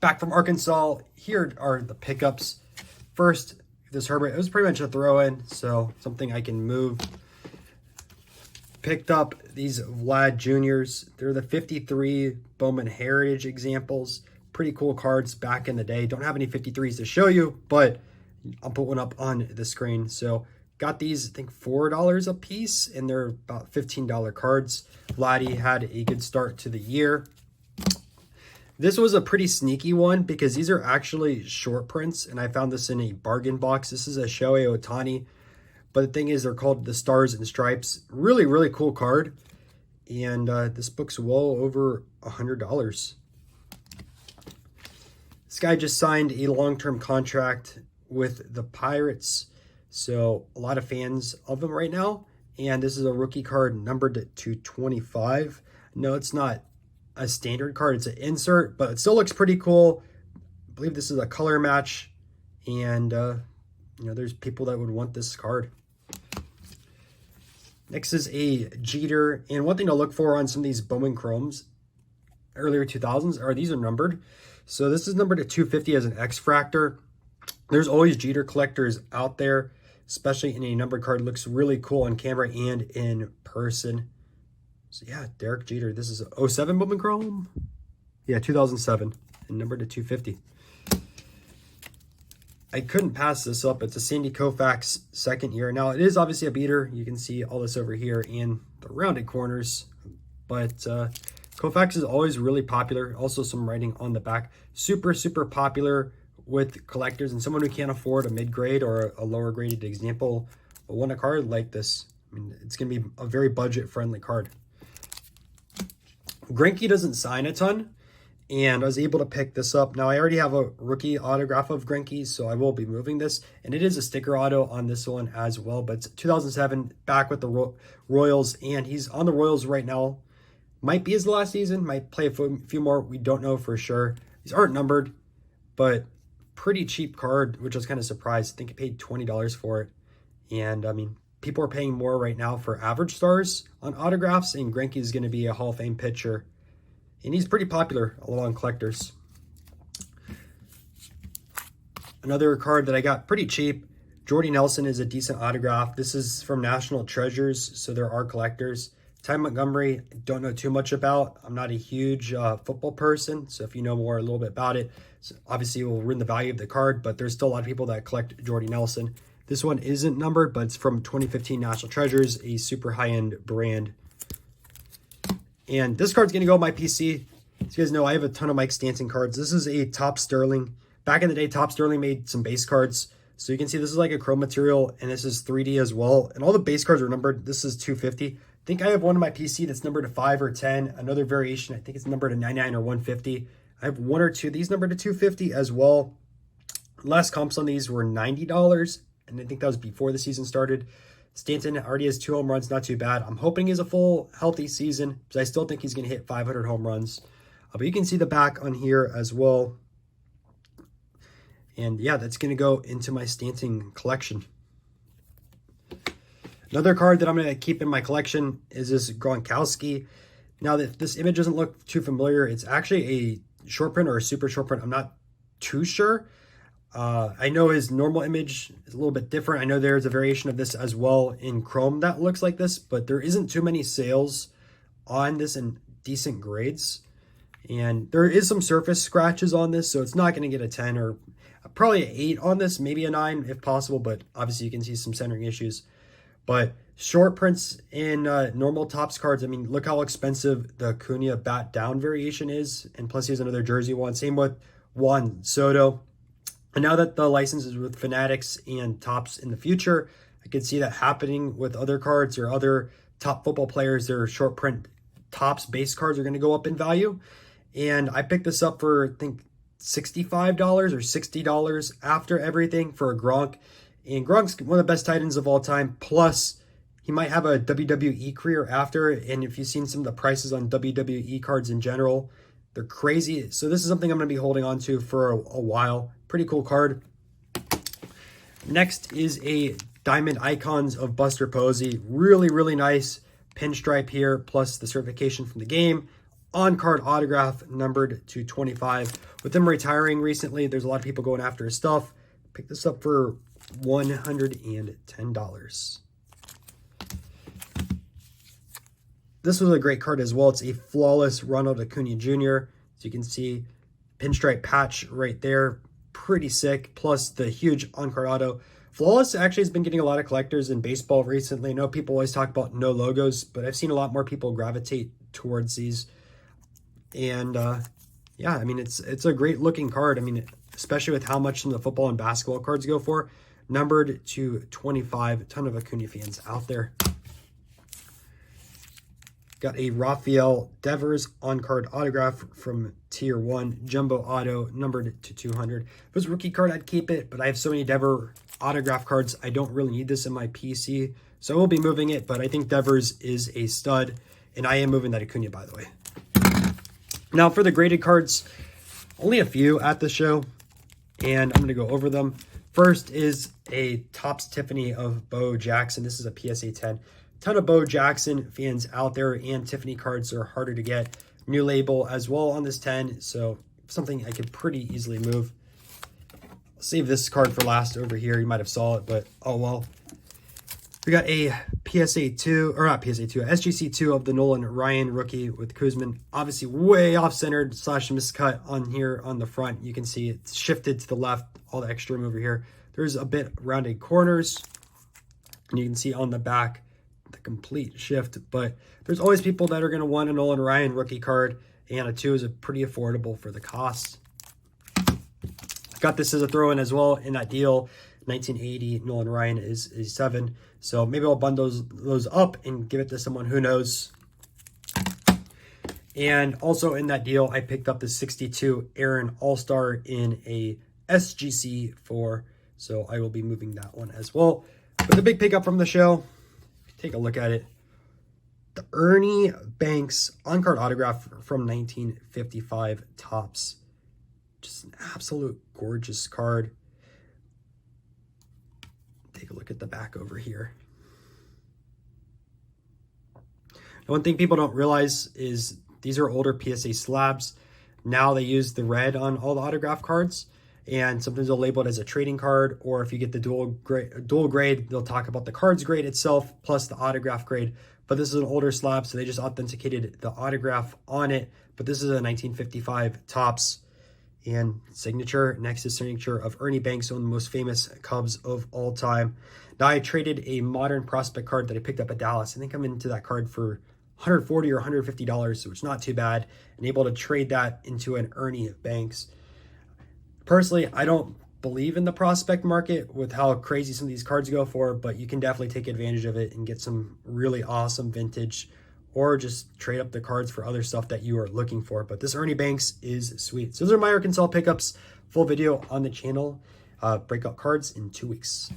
Back from Arkansas, here are the pickups. First, this Herbert, it was pretty much a throw-in, so something I can move. Picked up these Vlad Juniors. They're the 53 Bowman Heritage examples. Pretty cool cards back in the day. Don't have any 53s to show you, but I'll put one up on the screen. So got these, I think, $4 a piece, and they're about $15 cards. Vladdy had a good start to the year. This was a pretty sneaky one because these are actually short prints, and I found this in a bargain box. This is a Shohei Ohtani, but the thing is they're called the Stars and Stripes. Really, really cool card, and this book's well over $100. This guy just signed a long-term contract with the Pirates, so a lot of fans of him right now, and this is a rookie card numbered to 225. No, it's not a standard card, it's an insert, but it still looks pretty cool. I believe this is a color match, and you know, there's people that would want this card. Next is a Jeter, and one thing to look for on some of these Bowman Chromes earlier 2000s are these are numbered. So this is numbered to 250 as an X-Fractor. There's always Jeter collectors out there, especially in a numbered card. It looks really cool on camera and in person. So yeah, Derek Jeter. This is a 07 Bowman Chrome. Yeah, 2007 and numbered to 250. I couldn't pass this up. It's a Sandy Koufax second year. Now, it is obviously a beater. You can see all this over here in the rounded corners. But Koufax is always really popular. Also some writing on the back. Super, super popular with collectors and someone who can't afford a mid-grade or a lower graded example. But want a card like this, I mean, it's going to be a very budget-friendly card. Greinke doesn't sign a ton, and I was able to pick this up. Now, I already have a rookie autograph of Greinke, so I will be moving this. And it is a sticker auto on this one as well, but it's 2007, back with the Royals, and he's on the Royals right now. Might be his last season, might play a few more. We don't know for sure. These aren't numbered, but pretty cheap card, which I was kind of surprised. I think I paid $20 for it. And, I mean, people are paying more right now for average stars on autographs, and Greinke is going to be a Hall of Fame pitcher. And he's pretty popular among collectors. Another card that I got pretty cheap, Jordy Nelson, is a decent autograph. This is from National Treasures, so there are collectors. Ty Montgomery, don't know too much about. I'm not a huge football person, so if you know more a little bit about it, so obviously it will ruin the value of the card, but there's still a lot of people that collect Jordy Nelson. This one isn't numbered, but it's from 2015 National Treasures, a super high-end brand. And this card's going to go on my PC. As you guys know, I have a ton of Mike Stanton cards. This is a Top Sterling. Back in the day, Top Sterling made some base cards. So you can see this is like a chrome material, and this is 3D as well. And all the base cards are numbered. This is 250. I think I have one on my PC that's numbered to 5 or 10. Another variation, I think it's numbered to 99 or 150. I have one or two of these numbered to 250 as well. Last comps on these were $90. And I think that was before the season started. Stanton already has 2 home runs, not too bad. I'm hoping he's a full, healthy season, because I still think he's going to hit 500 home runs. But you can see the back on here as well. And yeah, that's going to go into my Stanton collection. Another card that I'm going to keep in my collection is this Gronkowski. Now, that this image doesn't look too familiar, it's actually a short print or a super short print. I'm not too sure. I know his normal image is a little bit different. I know there's a variation of this as well in chrome that looks like this, but there isn't too many sales on this in decent grades. And there is some surface scratches on this, so it's not going to get a 10 or probably an 8 on this, maybe a 9 if possible, but obviously you can see some centering issues. But short prints in normal Topps cards, I mean, look how expensive the Acuna bat down variation is, and plus he has another jersey one. Same with Juan Soto. And now that the license is with Fanatics and Topps in the future, I could see that happening with other cards or other top football players. Their short print Topps base cards are going to go up in value. And I picked this up for, I think, $65 or $60 after everything for a Gronk. And Gronk's one of the best tight ends of all time. Plus, he might have a WWE career after. And if you've seen some of the prices on WWE cards in general, they're crazy. So this is something I'm going to be holding on to for a while. Pretty cool card. Next is a Diamond Icons of Buster Posey. Really, really nice pinstripe here, plus the certification from the game. on-card autograph numbered to 25. With him retiring recently, there's a lot of people going after his stuff. Pick this up for $110. This was a great card as well. It's a flawless Ronald Acuna Jr. As you can see, pinstripe patch right there. Pretty sick. Plus the huge on-card auto. Flawless actually has been getting a lot of collectors in baseball recently. I know people always talk about no logos, but I've seen a lot more people gravitate towards these. And yeah, I mean, it's a great looking card. I mean, especially with how much some of the football and basketball cards go for. Numbered to 25. A ton of Acuna fans out there. Got a Rafael Devers on-card autograph from Tier 1. Jumbo Auto, numbered to 200. If it was a rookie card, I'd keep it, but I have so many Devers autograph cards, I don't really need this in my PC. So I will be moving it, but I think Devers is a stud, and I am moving that Acuna, by the way. Now, for the graded cards, only a few at the show, and I'm going to go over them. First is a Topps Tiffany of Bo Jackson. This is a PSA 10. Ton of Bo Jackson fans out there, and Tiffany cards are harder to get. New label as well on this 10, so something I could pretty easily move. I'll save this card for last over here. You might have saw it, but oh well. We got a PSA 2, or not PSA 2, SGC 2 of the Nolan Ryan rookie with Kuzman. Obviously way off-centered / miscut on here on the front. You can see it's shifted to the left, all the extra room over here. There's a bit rounded corners, and you can see on the back the complete shift, but there's always people that are going to want a Nolan Ryan rookie card, and a 2 is pretty affordable for the cost. Got this as a throw-in as well in that deal. 1980 Nolan Ryan is a 7, so maybe I'll bundle those up and give it to someone who knows. And also in that deal, I picked up the 62 Aaron All-Star in a SGC 4, so I will be moving that one as well. But the big pickup from the show, take a look at it. The Ernie Banks on-card autograph from 1955 Topps. Just an absolute gorgeous card. Take a look at the back over here. One thing people don't realize is these are older PSA slabs. Now they use the red on all the autograph cards, and sometimes they'll label it as a trading card, or if you get the dual grade, they'll talk about the cards grade itself plus the autograph grade. But this is an older slab, so they just authenticated the autograph on it. But this is a 1955 Topps, and signature, next is signature of Ernie Banks, one of the most famous Cubs of all time. Now I traded a modern prospect card that I picked up at Dallas. I think I'm into that card for $140 or $150, so it's not too bad, and able to trade that into an Ernie Banks. Personally, I don't believe in the prospect market with how crazy some of these cards go for, but you can definitely take advantage of it and get some really awesome vintage, or just trade up the cards for other stuff that you are looking for. But this Ernie Banks is sweet. So those are my Arkansas pickups. Full video on the channel. Breakout cards in 2 weeks.